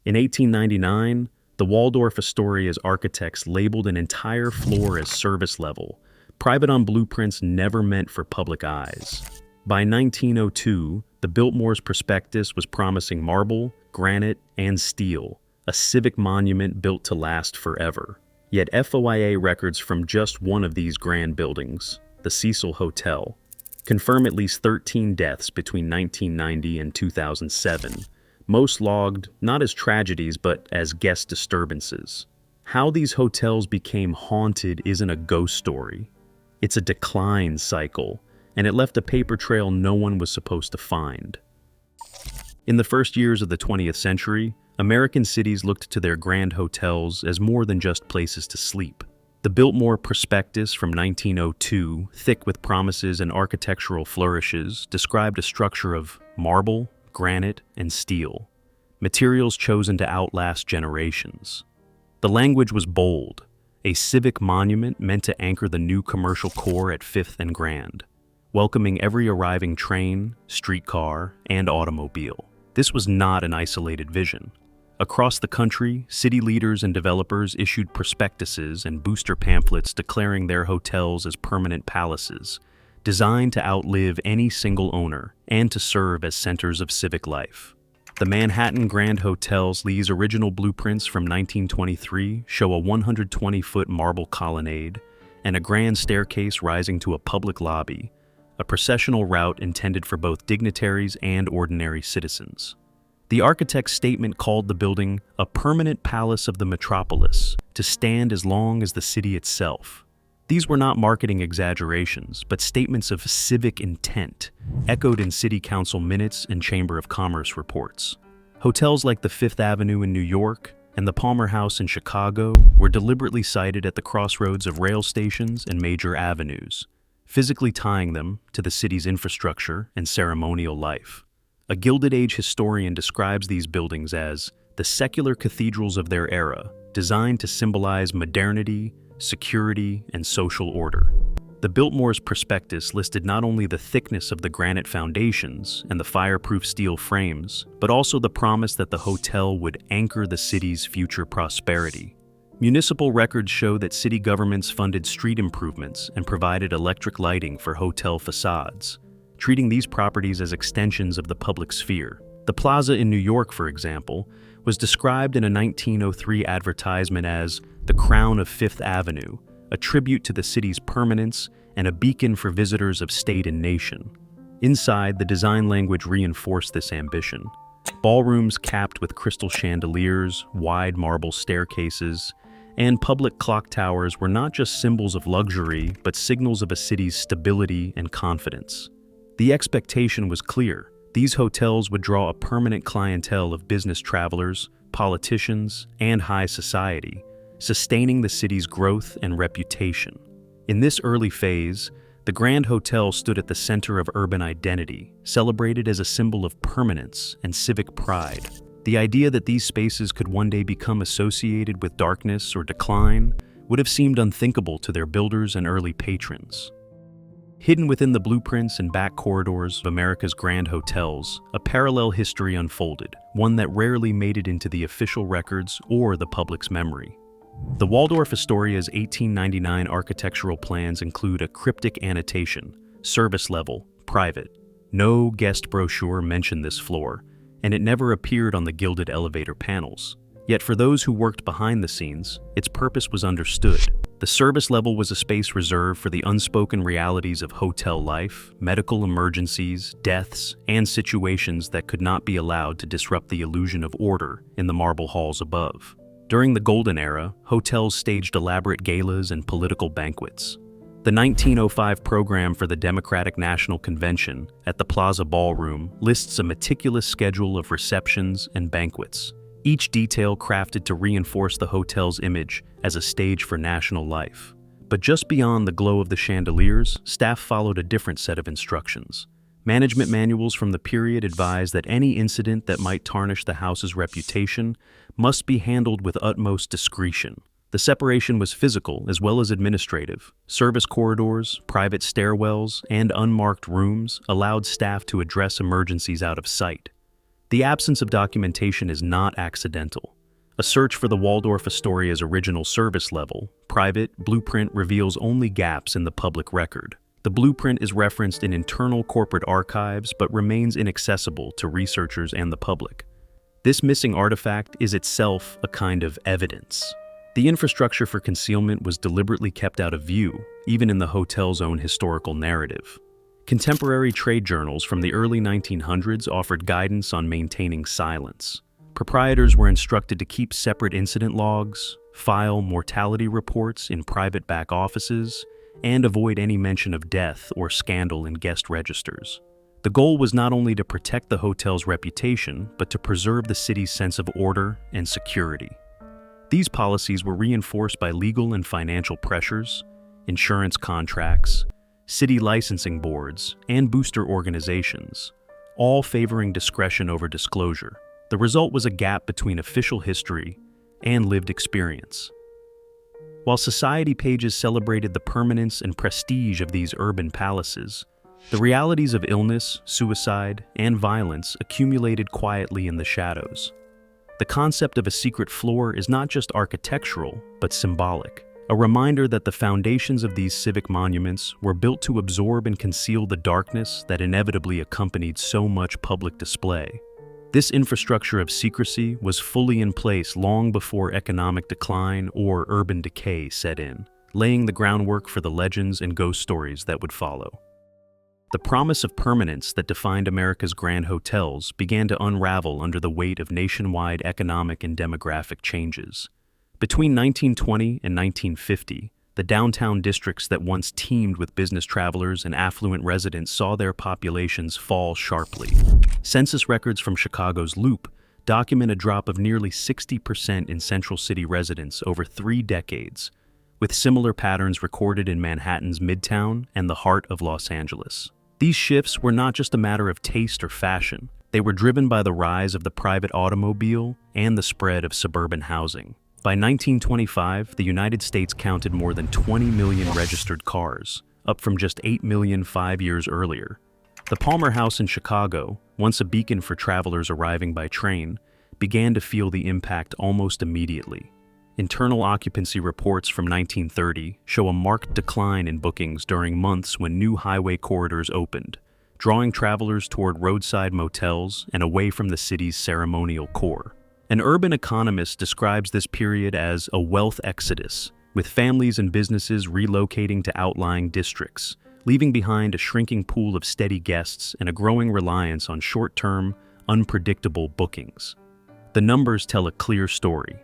In 1899, the Waldorf Astoria's architects labeled an entire floor as service level, private on blueprints never meant for public eyes. By 1902, the Biltmore's prospectus was promising marble, granite, and steel, a civic monument built to last forever. Yet FOIA records from just one of these grand buildings, the Cecil Hotel, confirm at least 13 deaths between 1990 and 2007, most logged not as tragedies but as guest disturbances. How these hotels became haunted isn't a ghost story. It's a decline cycle, and it left a paper trail no one was supposed to find. In the first years of the 20th century, American cities looked to their grand hotels as more than just places to sleep. The Biltmore Prospectus from 1902, thick with promises and architectural flourishes, described a structure of marble, granite, and steel, materials chosen to outlast generations. The language was bold, a civic monument meant to anchor the new commercial core at Fifth and Grand, welcoming every arriving train, streetcar, and automobile. This was not an isolated vision. Across the country, city leaders and developers issued prospectuses and booster pamphlets declaring their hotels as permanent palaces, designed to outlive any single owner and to serve as centers of civic life. The Manhattan Grand Hotel's Lee's original blueprints from 1923 show a 120-foot marble colonnade and a grand staircase rising to a public lobby, a processional route intended for both dignitaries and ordinary citizens. The architect's statement called the building a permanent palace of the metropolis, to stand as long as the city itself. These were not marketing exaggerations, but statements of civic intent, echoed in city council minutes and Chamber of Commerce reports. Hotels like the Fifth Avenue in New York and the Palmer House in Chicago were deliberately sited at the crossroads of rail stations and major avenues, physically tying them to the city's infrastructure and ceremonial life. A Gilded Age historian describes these buildings as the secular cathedrals of their era, designed to symbolize modernity, security, and social order. The Biltmore's prospectus listed not only the thickness of the granite foundations and the fireproof steel frames, but also the promise that the hotel would anchor the city's future prosperity. Municipal records show that city governments funded street improvements and provided electric lighting for hotel facades, treating these properties as extensions of the public sphere. The plaza in New York, for example, was described in a 1903 advertisement as the crown of Fifth Avenue, a tribute to the city's permanence and a beacon for visitors of state and nation. Inside, the design language reinforced this ambition. Ballrooms capped with crystal chandeliers, wide marble staircases, and public clock towers were not just symbols of luxury, but signals of a city's stability and confidence. The expectation was clear. These hotels would draw a permanent clientele of business travelers, politicians, and high society, sustaining the city's growth and reputation. In this early phase, the Grand Hotel stood at the center of urban identity, celebrated as a symbol of permanence and civic pride. The idea that these spaces could one day become associated with darkness or decline would have seemed unthinkable to their builders and early patrons. Hidden within the blueprints and back corridors of America's grand hotels, a parallel history unfolded, one that rarely made it into the official records or the public's memory. The Waldorf Astoria's 1899 architectural plans include a cryptic annotation, service level, private. No guest brochure mentioned this floor, and it never appeared on the gilded elevator panels. Yet for those who worked behind the scenes, its purpose was understood. The service level was a space reserved for the unspoken realities of hotel life, medical emergencies, deaths, and situations that could not be allowed to disrupt the illusion of order in the marble halls above. During the Golden Era, hotels staged elaborate galas and political banquets. The 1905 program for the Democratic National Convention at the Plaza Ballroom lists a meticulous schedule of receptions and banquets, each detail crafted to reinforce the hotel's image as a stage for national life. But just beyond the glow of the chandeliers, staff followed a different set of instructions. Management manuals from the period advised that any incident that might tarnish the house's reputation must be handled with utmost discretion. The separation was physical as well as administrative. Service corridors, private stairwells, and unmarked rooms allowed staff to address emergencies out of sight. The absence of documentation is not accidental. A search for the Waldorf Astoria's original service level, private blueprint reveals only gaps in the public record. The blueprint is referenced in internal corporate archives but remains inaccessible to researchers and the public. This missing artifact is itself a kind of evidence. The infrastructure for concealment was deliberately kept out of view, even in the hotel's own historical narrative. Contemporary trade journals from the early 1900s offered guidance on maintaining silence. Proprietors were instructed to keep separate incident logs, file mortality reports in private back offices, and avoid any mention of death or scandal in guest registers. The goal was not only to protect the hotel's reputation, but to preserve the city's sense of order and security. These policies were reinforced by legal and financial pressures, insurance contracts, city licensing boards, and booster organizations, all favoring discretion over disclosure. The result was a gap between official history and lived experience. While society pages celebrated the permanence and prestige of these urban palaces, the realities of illness, suicide, and violence accumulated quietly in the shadows. The concept of a secret floor is not just architectural, but symbolic, a reminder that the foundations of these civic monuments were built to absorb and conceal the darkness that inevitably accompanied so much public display. This infrastructure of secrecy was fully in place long before economic decline or urban decay set in, laying the groundwork for the legends and ghost stories that would follow. The promise of permanence that defined America's grand hotels began to unravel under the weight of nationwide economic and demographic changes. Between 1920 and 1950, the downtown districts that once teemed with business travelers and affluent residents saw their populations fall sharply. Census records from Chicago's Loop document a drop of nearly 60% in Central City residents over 3 decades, with similar patterns recorded in Manhattan's Midtown and the heart of Los Angeles. These shifts were not just a matter of taste or fashion. They were driven by the rise of the private automobile and the spread of suburban housing. By 1925, the United States counted more than 20 million registered cars, up from just 8 million 5 years earlier. The Palmer House in Chicago, once a beacon for travelers arriving by train, began to feel the impact almost immediately. Internal occupancy reports from 1930 show a marked decline in bookings during months when new highway corridors opened, drawing travelers toward roadside motels and away from the city's ceremonial core. An urban economist describes this period as a wealth exodus, with families and businesses relocating to outlying districts, leaving behind a shrinking pool of steady guests and a growing reliance on short-term, unpredictable bookings. The numbers tell a clear story.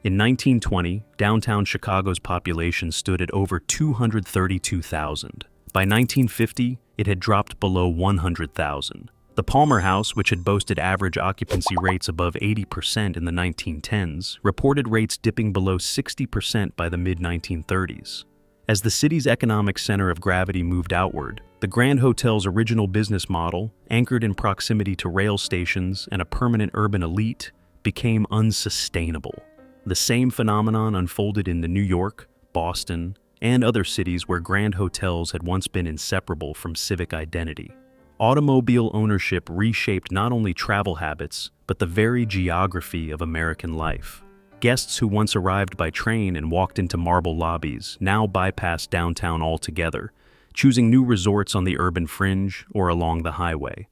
In 1920, downtown Chicago's population stood at over 232,000. By 1950, it had dropped below 100,000. The Palmer House, which had boasted average occupancy rates above 80% in the 1910s, reported rates dipping below 60% by the mid-1930s. As the city's economic center of gravity moved outward, the Grand Hotel's original business model, anchored in proximity to rail stations and a permanent urban elite, became unsustainable. The same phenomenon unfolded in New York, Boston, and other cities where grand hotels had once been inseparable from civic identity. Automobile ownership reshaped not only travel habits, but the very geography of American life. Guests who once arrived by train and walked into marble lobbies now bypassed downtown altogether, choosing new resorts on the urban fringe or along the highway.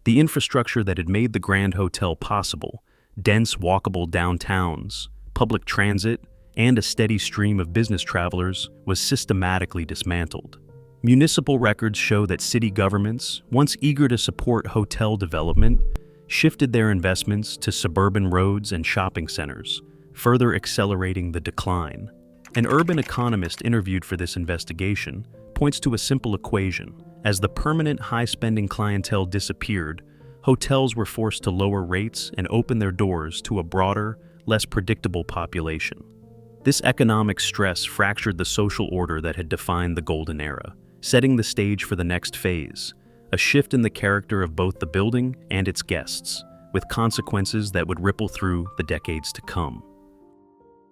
The infrastructure that had made the Grand Hotel possible, dense walkable downtowns, public transit, and a steady stream of business travelers, was systematically dismantled. Municipal records show that city governments, once eager to support hotel development, shifted their investments to suburban roads and shopping centers, further accelerating the decline. An urban economist interviewed for this investigation points to a simple equation. As the permanent high-spending clientele disappeared, hotels were forced to lower rates and open their doors to a broader, less predictable population. This economic stress fractured the social order that had defined the Golden Era, setting the stage for the next phase, a shift in the character of both the building and its guests, with consequences that would ripple through the decades to come.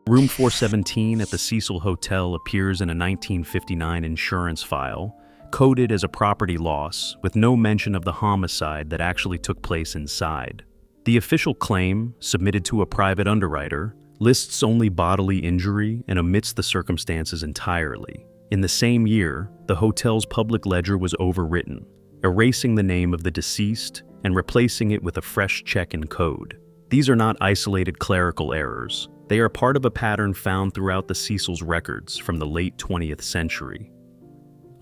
Room 417 at the Cecil Hotel appears in a 1959 insurance file, coded as a property loss with no mention of the homicide that actually took place inside. The official claim, submitted to a private underwriter, lists only bodily injury and omits the circumstances entirely. In the same year, the hotel's public ledger was overwritten, erasing the name of the deceased and replacing it with a fresh check and code. These are not isolated clerical errors. They are part of a pattern found throughout the Cecil's records from the late 20th century.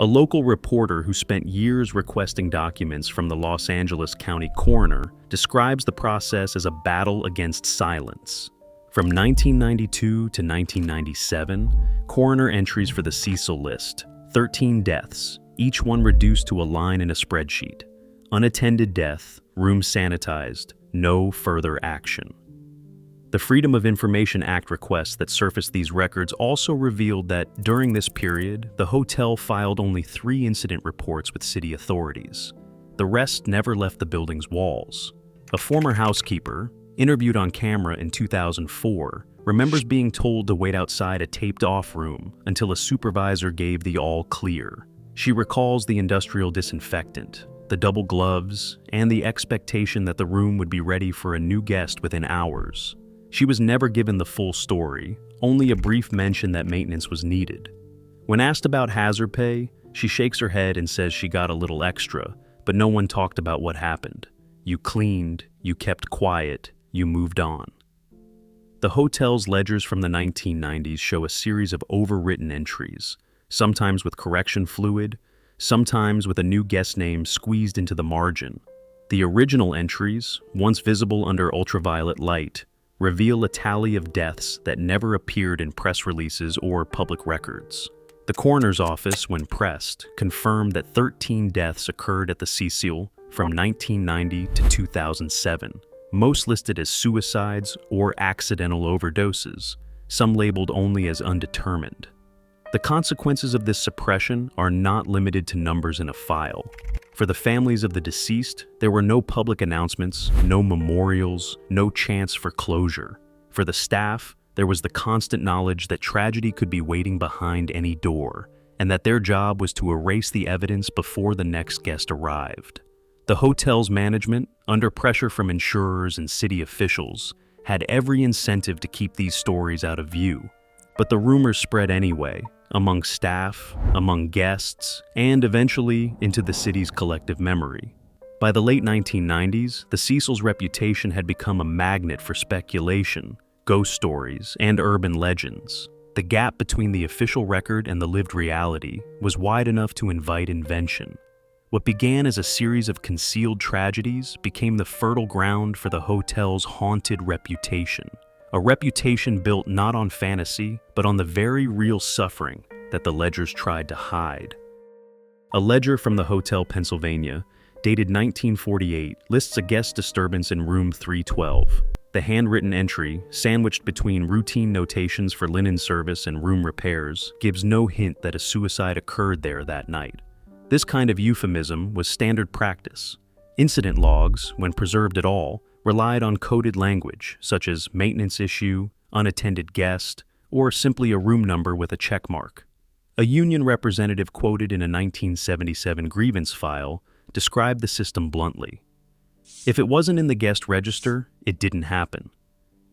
A local reporter who spent years requesting documents from the Los Angeles County coroner describes the process as a battle against silence. From 1992 to 1997, coroner entries for the Cecil list: 13 deaths, each one reduced to a line in a spreadsheet. Unattended death, room sanitized, no further action. The Freedom of Information Act requests that surfaced these records also revealed that during this period, the hotel filed only 3 incident reports with city authorities. The rest never left the building's walls. A former housekeeper, interviewed on camera in 2004, remembers being told to wait outside a taped-off room until a supervisor gave the all clear. She recalls the industrial disinfectant, the double gloves, and the expectation that the room would be ready for a new guest within hours. She was never given the full story, only a brief mention that maintenance was needed. When asked about hazard pay, she shakes her head and says she got a little extra, but no one talked about what happened. You cleaned, you kept quiet, you moved on. The hotel's ledgers from the 1990s show a series of overwritten entries, sometimes with correction fluid, sometimes with a new guest name squeezed into the margin. The original entries, once visible under ultraviolet light, reveal a tally of deaths that never appeared in press releases or public records. The coroner's office, when pressed, confirmed that 13 deaths occurred at the Cecil from 1990 to 2007, most listed as suicides or accidental overdoses, some labeled only as undetermined. The consequences of this suppression are not limited to numbers in a file. For the families of the deceased, there were no public announcements, no memorials, no chance for closure. For the staff, there was the constant knowledge that tragedy could be waiting behind any door, and that their job was to erase the evidence before the next guest arrived. The hotel's management, under pressure from insurers and city officials, had every incentive to keep these stories out of view. But the rumors spread anyway, among staff, among guests, and eventually into the city's collective memory. By the late 1990s, the Cecil's reputation had become a magnet for speculation, ghost stories, and urban legends. The gap between the official record and the lived reality was wide enough to invite invention. What began as a series of concealed tragedies became the fertile ground for the hotel's haunted reputation. A reputation built not on fantasy, but on the very real suffering that the ledgers tried to hide. A ledger from the Hotel Pennsylvania, dated 1948, lists a guest disturbance in room 312. The handwritten entry, sandwiched between routine notations for linen service and room repairs, gives no hint that a suicide occurred there that night. This kind of euphemism was standard practice. Incident logs, when preserved at all, relied on coded language, such as maintenance issue, unattended guest, or simply a room number with a check mark. A union representative quoted in a 1977 grievance file described the system bluntly. If it wasn't in the guest register, it didn't happen.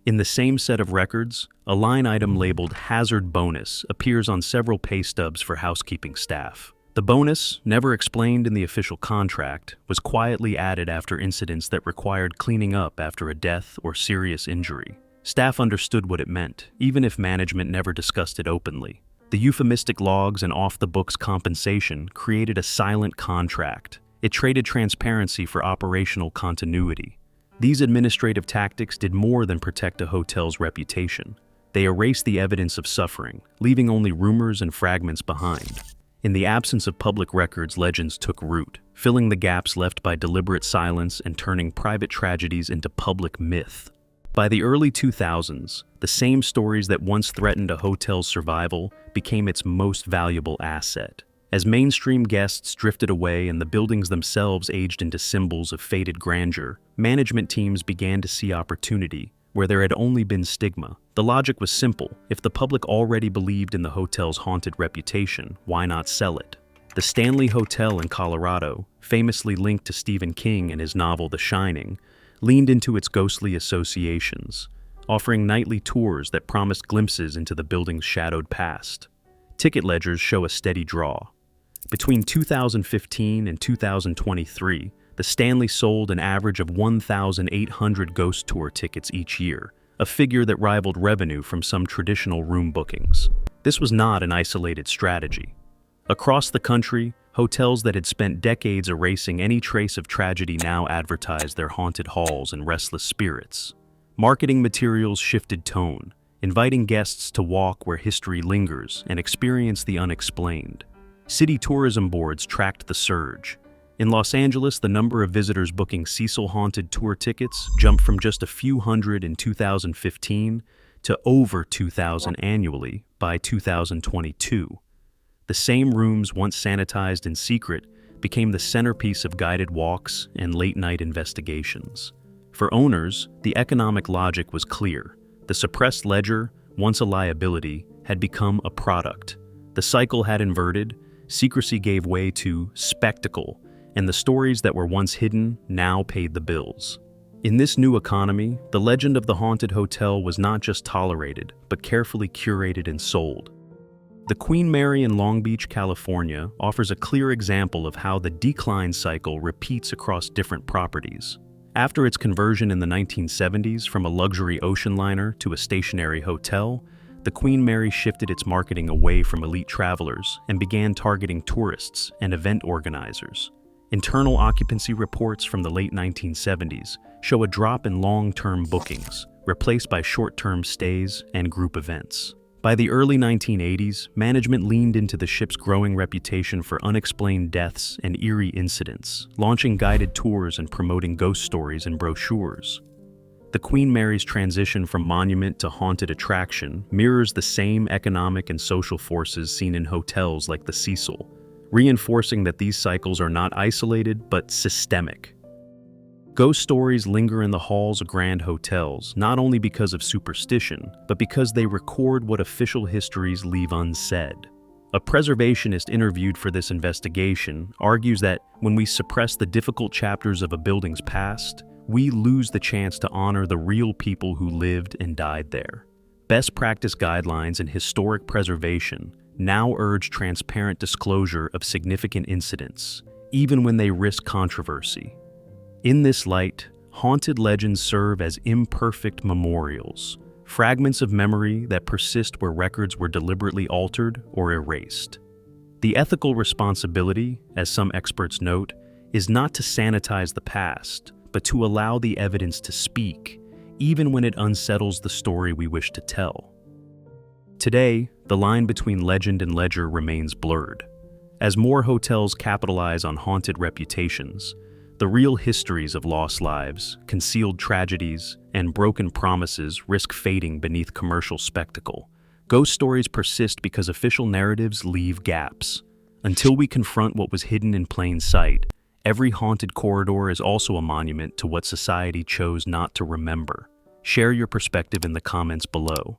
In the same set of records, a line item labeled hazard bonus appears on several pay stubs for housekeeping staff. The bonus, never explained in the official contract, was quietly added after incidents that required cleaning up after a death or serious injury. Staff understood what it meant, even if management never discussed it openly. The euphemistic logs and off-the-books compensation created a silent contract. It traded transparency for operational continuity. These administrative tactics did more than protect a hotel's reputation. They erased the evidence of suffering, leaving only rumors and fragments behind. In the absence of public records, legends took root, filling the gaps left by deliberate silence and turning private tragedies into public myth. By the early 2000s, the same stories that once threatened a hotel's survival became its most valuable asset. As mainstream guests drifted away and the buildings themselves aged into symbols of faded grandeur, management teams began to see opportunity where there had only been stigma. The logic was simple. If the public already believed in the hotel's haunted reputation, why not sell it? The Stanley Hotel in Colorado, famously linked to Stephen King and his novel The Shining, leaned into its ghostly associations, offering nightly tours that promised glimpses into the building's shadowed past. Ticket ledgers show a steady draw. Between 2015 and 2023, the Stanley sold an average of 1,800 ghost tour tickets each year, a figure that rivaled revenue from some traditional room bookings. This was not an isolated strategy. Across the country, hotels that had spent decades erasing any trace of tragedy now advertised their haunted halls and restless spirits. Marketing materials shifted tone, inviting guests to walk where history lingers and experience the unexplained. City tourism boards tracked the surge. In Los Angeles, the number of visitors booking Cecil Haunted tour tickets jumped from just a few hundred in 2015 to over 2,000 annually by 2022. The same rooms once sanitized in secret became the centerpiece of guided walks and late-night investigations. For owners, the economic logic was clear. The suppressed ledger, once a liability, had become a product. The cycle had inverted, secrecy gave way to spectacle, and the stories that were once hidden now paid the bills. In this new economy, the legend of the haunted hotel was not just tolerated, but carefully curated and sold. The Queen Mary in Long Beach, California, offers a clear example of how the decline cycle repeats across different properties. After its conversion in the 1970s from a luxury ocean liner to a stationary hotel, the Queen Mary shifted its marketing away from elite travelers and began targeting tourists and event organizers. Internal occupancy reports from the late 1970s show a drop in long-term bookings, replaced by short-term stays and group events. By the early 1980s, management leaned into the ship's growing reputation for unexplained deaths and eerie incidents, launching guided tours and promoting ghost stories in brochures. The Queen Mary's transition from monument to haunted attraction mirrors the same economic and social forces seen in hotels like the Cecil, reinforcing that these cycles are not isolated but systemic. Ghost stories linger in the halls of grand hotels not only because of superstition, but because they record what official histories leave unsaid. A preservationist interviewed for this investigation argues that when we suppress the difficult chapters of a building's past, we lose the chance to honor the real people who lived and died there. Best practice guidelines in historic preservation now urge transparent disclosure of significant incidents, even when they risk controversy. In this light, haunted legends serve as imperfect memorials, fragments of memory that persist where records were deliberately altered or erased. The ethical responsibility, as some experts note, is not to sanitize the past, but to allow the evidence to speak, even when it unsettles the story we wish to tell. Today, the line between legend and ledger remains blurred. As more hotels capitalize on haunted reputations, the real histories of lost lives, concealed tragedies, and broken promises risk fading beneath commercial spectacle. Ghost stories persist because official narratives leave gaps. Until we confront what was hidden in plain sight, every haunted corridor is also a monument to what society chose not to remember. Share your perspective in the comments below.